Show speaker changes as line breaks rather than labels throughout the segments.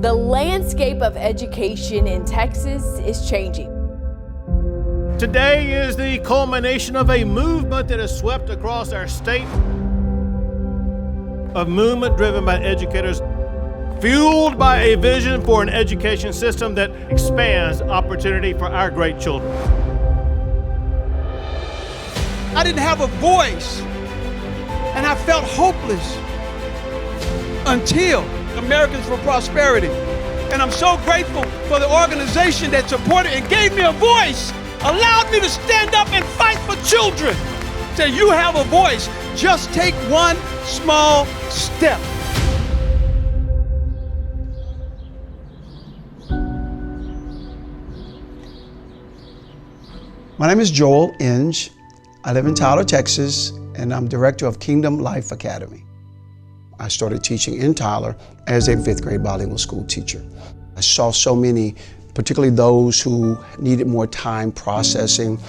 The landscape of education in Texas is changing.
Today is the culmination of a movement that has swept across our state, a movement driven by educators, fueled by a vision for an education system that expands opportunity for our great children.
I didn't have a voice, and I felt hopeless until Americans for Prosperity. And I'm so grateful for the organization that supported and gave me a voice, allowed me to stand up and fight for children. Say, you have a voice, just take one small step.
My name is Joel Inge. I live in Tyler, Texas, and I'm director of Kingdom Life Academy. I started teaching in Tyler as a 5th grade bilingual school teacher. I saw so many, particularly those who needed more time processing,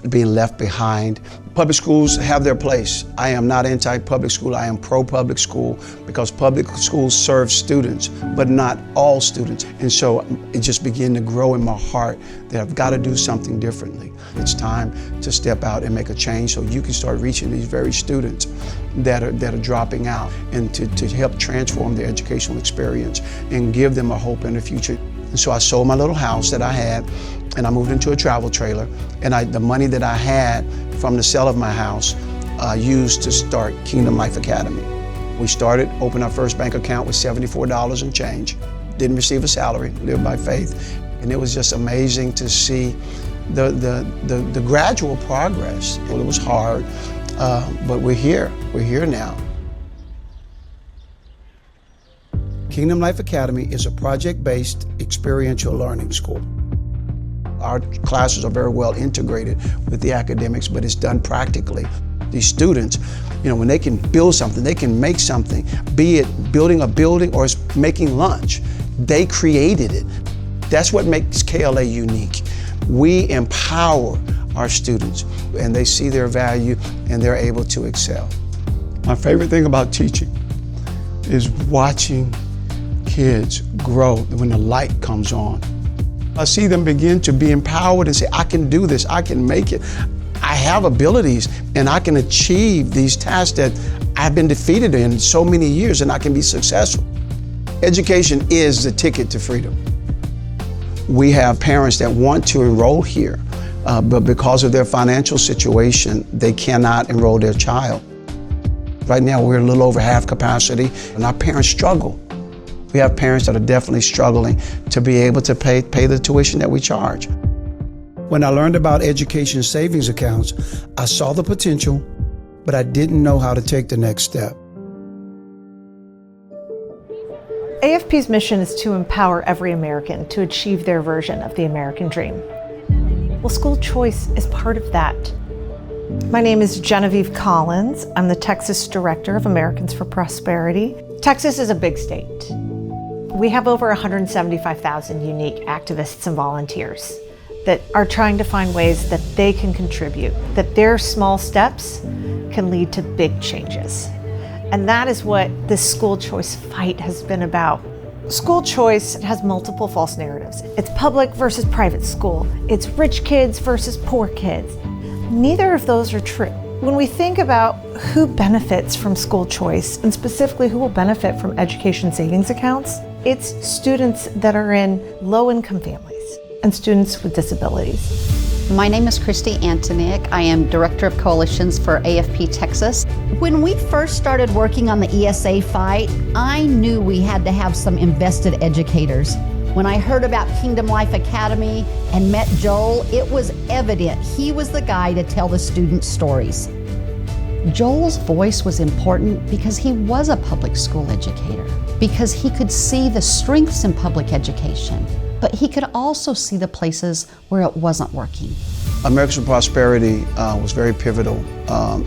being left behind. Public schools have their place. I am not anti-public school, I am pro-public school because public schools serve students, but not all students. And so it just began to grow in my heart that I've got to do something differently. It's time to step out and make a change so you can start reaching these very students that are dropping out and to help transform their educational experience and give them a hope in the future. And so I sold my little house that I had and I moved into a travel trailer, and the money that I had from the sale of my house I used to start Kingdom Life Academy. We opened our first bank account with $74 and change. Didn't receive a salary, lived by faith. And it was just amazing to see the gradual progress. Well, it was hard, but we're here now. Kingdom Life Academy is a project-based experiential learning school. Our classes are very well integrated with the academics, but it's done practically. These students, when they can build something, they can make something, be it building a building or making lunch, they created it. That's what makes KLA unique. We empower our students and they see their value and they're able to excel. My favorite thing about teaching is watching kids grow when the light comes on. I see them begin to be empowered and say, I can do this, I can make it. I have abilities and I can achieve these tasks that I've been defeated in so many years and I can be successful. Education is the ticket to freedom. We have parents that want to enroll here, but because of their financial situation, they cannot enroll their child. Right now, we're a little over half capacity and our parents struggle. We have parents that are definitely struggling to be able to pay the tuition that we charge. When I learned about education savings accounts, I saw the potential, but I didn't know how to take the next step.
AFP's mission is to empower every American to achieve their version of the American dream. Well, school choice is part of that. My name is Genevieve Collins. I'm the Texas Director of Americans for Prosperity. Texas is a big state. We have over 175,000 unique activists and volunteers that are trying to find ways that they can contribute, that their small steps can lead to big changes. And that is what this school choice fight has been about. School choice has multiple false narratives. It's public versus private school. It's rich kids versus poor kids. Neither of those are true. When we think about who benefits from school choice, and specifically who will benefit from education savings accounts, it's students that are in low-income families and students with disabilities.
My name is Christy Antoniuk. I am Director of Coalitions for AFP Texas. When we first started working on the ESA fight, I knew we had to have some invested educators. When I heard about Kingdom Life Academy and met Joel, it was evident he was the guy to tell the student stories. Joel's voice was important because he was a public school educator, because he could see the strengths in public education, but he could also see the places where it wasn't working.
Americans for Prosperity was very pivotal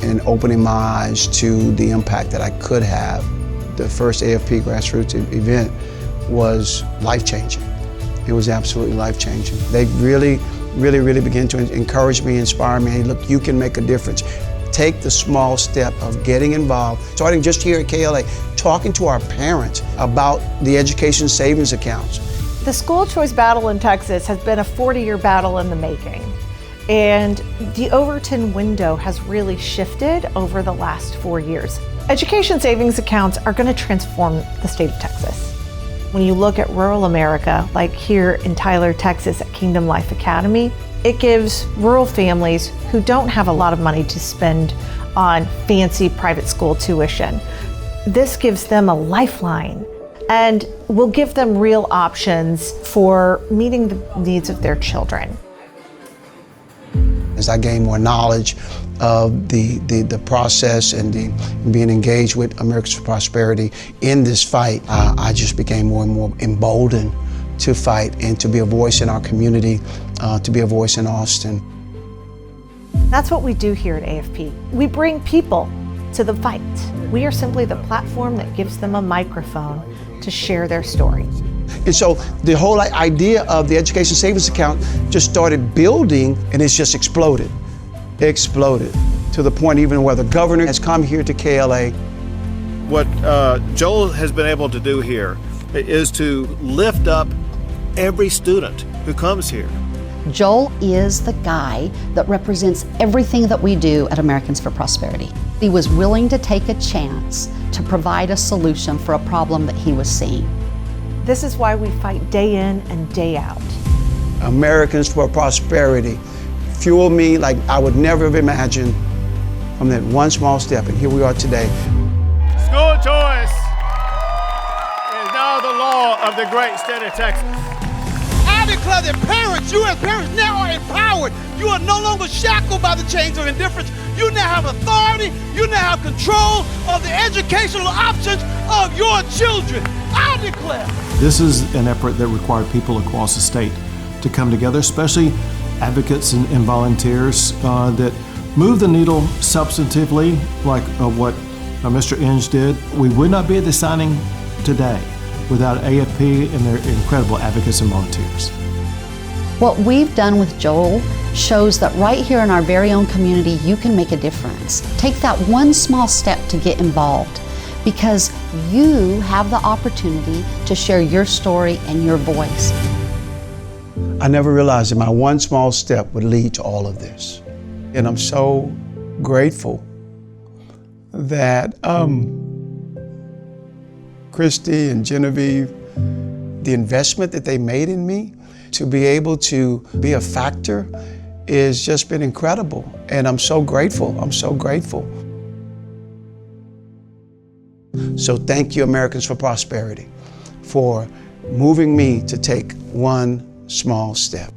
in opening my eyes to the impact that I could have. The first AFP grassroots event was life-changing. It was absolutely life-changing. They really began to encourage me, inspire me. Hey, look, you can make a difference. take the small step of getting involved, starting just here at KLA, talking to our parents about the education savings accounts.
The school choice battle in Texas has been a 40-year battle in the making. And the Overton window has really shifted over the last 4 years. Education savings accounts are going to transform the state of Texas. When you look at rural America, like here in Tyler, Texas at Kingdom Life Academy, it gives rural families who don't have a lot of money to spend on fancy private school tuition. This gives them a lifeline and will give them real options for meeting the needs of their children.
As I gained more knowledge of the process and being engaged with Americans for Prosperity in this fight, I just became more and more emboldened to fight and to be a voice in our community, to be a voice in Austin.
That's what we do here at AFP. We bring people to the fight. We are simply the platform that gives them a microphone to share their story.
And so the whole idea of the education savings account just started building, and it's just exploded to the point even where the governor has come here to KLA.
What Joel has been able to do here is to lift up every student who comes here.
Joel is the guy that represents everything that we do at Americans for Prosperity. He was willing to take a chance to provide a solution for a problem that he was seeing.
This is why we fight day in and day out.
Americans for Prosperity fuel me like I would never have imagined from that one small step, and here we are today.
School choice is now the law of the great state of Texas.
I declare that parents, you as parents now are empowered. You are no longer shackled by the chains of indifference. You now have authority. You now have control of the educational options of your children. I declare.
This is an effort that required people across the state to come together, especially advocates and volunteers that move the needle substantively, like what Mr. Inge did. We would not be at the signing today without AFP and their incredible advocates and volunteers.
What we've done with Joel shows that right here in our very own community, you can make a difference. Take that one small step to get involved, because you have the opportunity to share your story and your voice.
I never realized that my one small step would lead to all of this. And I'm so grateful that Christy and Genevieve, the investment that they made in me to be able to be a factor has just been incredible. And I'm so grateful. I'm so grateful. So thank you, Americans for Prosperity, for moving me to take one small step.